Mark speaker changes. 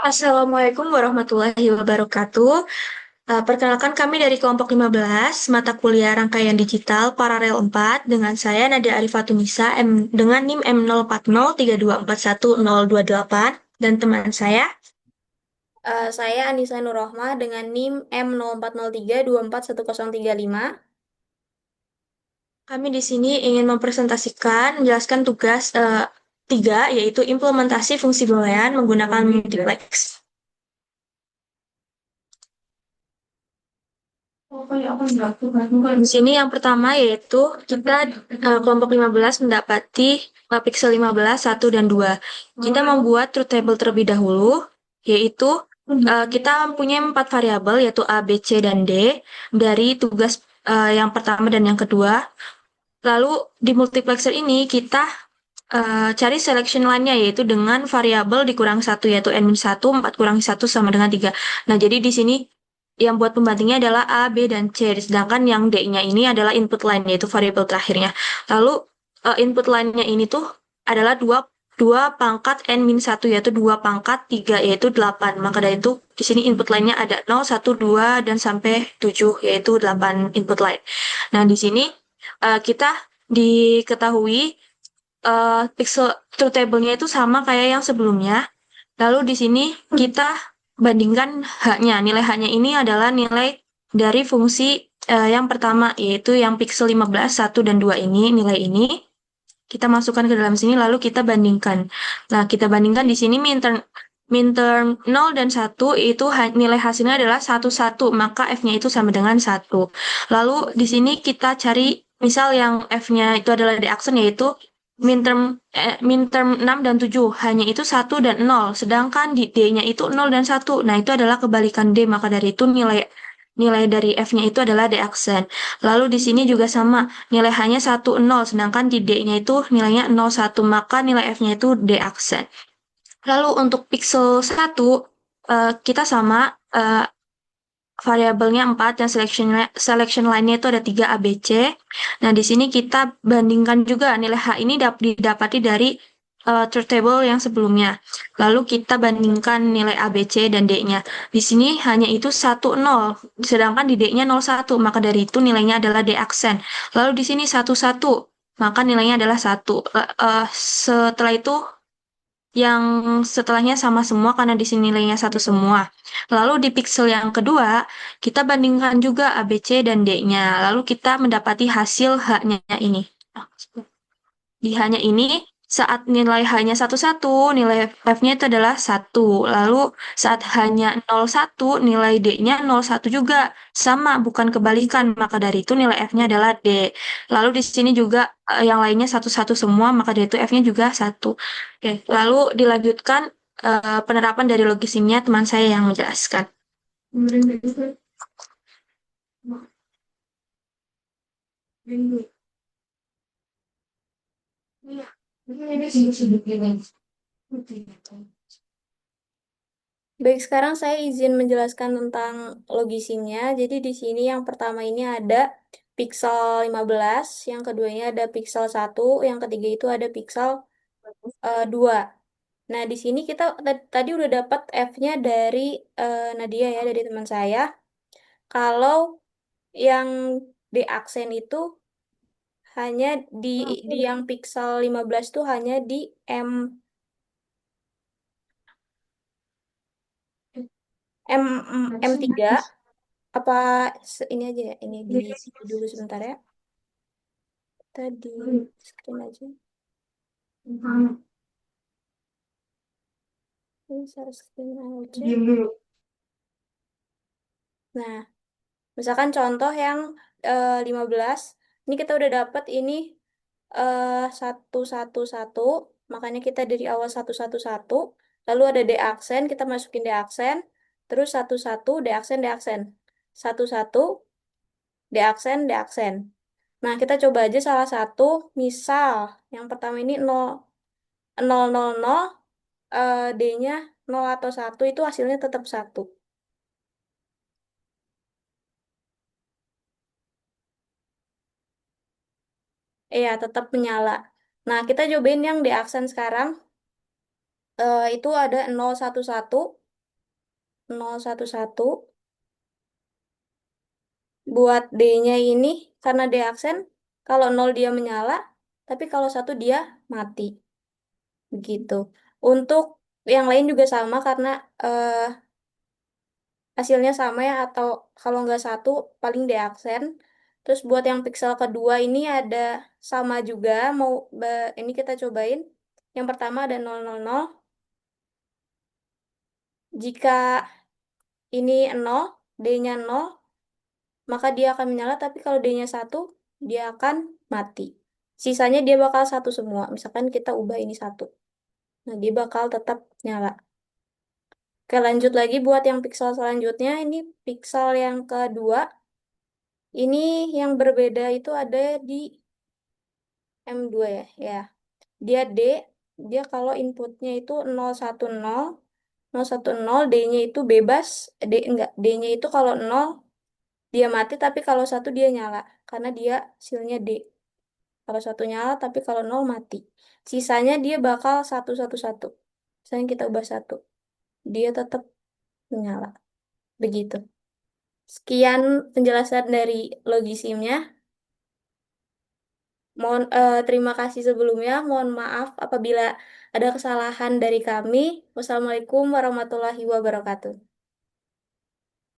Speaker 1: Assalamualaikum warahmatullahi wabarakatuh. Perkenalkan kami dari kelompok 15, mata kuliah rangkaian digital paralel 4 dengan saya Nadia Arifatunisa dengan NIM M04032410028 dan teman saya.
Speaker 2: Saya Anissa Nurrohmah dengan NIM M0403241035.
Speaker 1: Kami di sini ingin menjelaskan tugas tiga, yaitu implementasi fungsi boolean menggunakan multiplex. Di sini yang pertama yaitu kita kelompok 15 mendapati pixel 15, 1, dan 2. Kita membuat truth table terlebih dahulu, yaitu kita mempunyai 4 variabel yaitu A, B, C, dan D dari tugas yang pertama dan yang kedua. Lalu di multiplexer ini kita cari selection line-nya yaitu dengan variabel dikurang satu yaitu n-1, 4 kurangi 1 sama dengan 3. Nah, jadi di sini yang buat pembantingnya adalah A, B, dan C. Sedangkan yang D-nya ini adalah input line yaitu variabel terakhirnya. Lalu input line-nya ini tuh adalah dua pangkat n-1 yaitu 2 pangkat 3 yaitu 8. Maka dari itu di sini input line-nya ada 0, 1, 2, dan sampai 7 yaitu 8 input line. Nah, di sini kita diketahui pixel truth table-nya itu sama kayak yang sebelumnya. Lalu di sini kita bandingkan H-nya. Nilai H-nya ini adalah nilai dari fungsi yang pertama, yaitu yang pixel 15, 1, dan 2 ini, nilai ini. Kita masukkan ke dalam sini, lalu kita bandingkan. Nah, kita bandingkan di sini min term 0 dan 1 itu nilai hasilnya adalah 1, 1, maka F-nya itu sama dengan 1. Lalu di sini kita cari, misal yang F-nya itu adalah D aksen, yaitu min term 6 dan 7 hanya itu 1 dan 0, sedangkan di D-nya itu 0 dan 1. Nah, itu adalah kebalikan D, maka dari itu nilai nilai dari F-nya itu adalah D aksen. Lalu di sini juga sama, nilai hanya 1, 0, sedangkan di D-nya itu nilainya 0, 1, maka nilai F-nya itu D aksen. Lalu untuk pixel 1, kita sama, variabelnya 4 dan selection line-nya itu ada 3 A, B, C. Nah, di sini kita bandingkan juga nilai H ini didapati dari truth table yang sebelumnya. Lalu kita bandingkan nilai A, B, C, dan D-nya. Di sini hanya itu 1, 0, sedangkan di D-nya 0, 1, maka dari itu nilainya adalah D aksen. Lalu di sini 1, 1, maka nilainya adalah 1. Setelah itu yang setelahnya sama semua karena di sini nilainya satu semua. Lalu di pixel yang kedua, kita bandingkan juga A, B, C, dan D-nya. Lalu kita mendapati hasil H-nya ini. Di H-nya ini, saat nilai H-nya 1, 1, nilai F-nya itu adalah 1. Lalu saat H-nya 0, 1, nilai D-nya 0, 1 juga. Sama, bukan kebalikan. Maka dari itu nilai F-nya adalah D. Lalu di sini juga yang lainnya 1, 1 semua, maka dari itu F-nya juga 1. Oke, lalu dilanjutkan penerapan dari logisimnya teman saya yang menjelaskan.
Speaker 2: Baik, sekarang saya izin menjelaskan tentang logisimnya. Jadi di sini yang pertama ini ada pixel 15, yang keduanya ada pixel 1, yang ketiga itu ada pixel 2. Nah, di sini kita tadi udah dapat F-nya dari Nadia ya, dari teman saya. Kalau yang D aksen itu hanya di yang pixel 15 tuh hanya di M M M3 apa ini aja ya, ini di situ dulu sebentar ya. Tadi screen aja. Ini share screen aja. Nah, misalkan contoh yang 15, ini kita udah dapat ini 111, makanya kita dari awal 111, lalu ada D aksen, kita masukin D aksen, terus 11 D aksen, D aksen, 11 D aksen, D aksen. Nah, kita coba aja salah satu, misal yang pertama ini 0, 0, 0, 0, D-nya 0 atau 1 itu hasilnya tetap 1. Iya, tetap menyala. Nah, kita cobain yang D aksen sekarang. Itu ada 011. 011. Buat D-nya ini, karena D aksen, kalau 0 dia menyala, tapi kalau 1 dia mati. Begitu. Untuk yang lain juga sama karena eh, hasilnya sama ya, atau kalau nggak satu, paling D aksen. Terus buat yang pixel kedua ini ada sama juga, ini kita cobain. Yang pertama ada 000. Jika ini 0, D-nya 0, maka dia akan menyala, tapi kalau D-nya satu, dia akan mati. Sisanya dia bakal satu semua. Misalkan kita ubah ini satu. Nah, dia bakal tetap nyala. Oke, lanjut lagi buat yang pixel selanjutnya. Ini pixel yang kedua. Ini yang berbeda itu ada di M2 ya. Ya, dia D. Dia kalau inputnya itu 010, 010, D-nya itu bebas. Enggak, D-nya itu kalau 0, dia mati, tapi kalau satu dia nyala. Karena dia hasilnya D. Kalau satu nyala, tapi kalau nol mati. Sisanya dia bakal satu satu satu. Misalnya kita ubah satu, dia tetap menyala. Begitu. Sekian penjelasan dari Logisimnya. Terima kasih sebelumnya. Mohon maaf apabila ada kesalahan dari kami. Wassalamualaikum warahmatullahi wabarakatuh.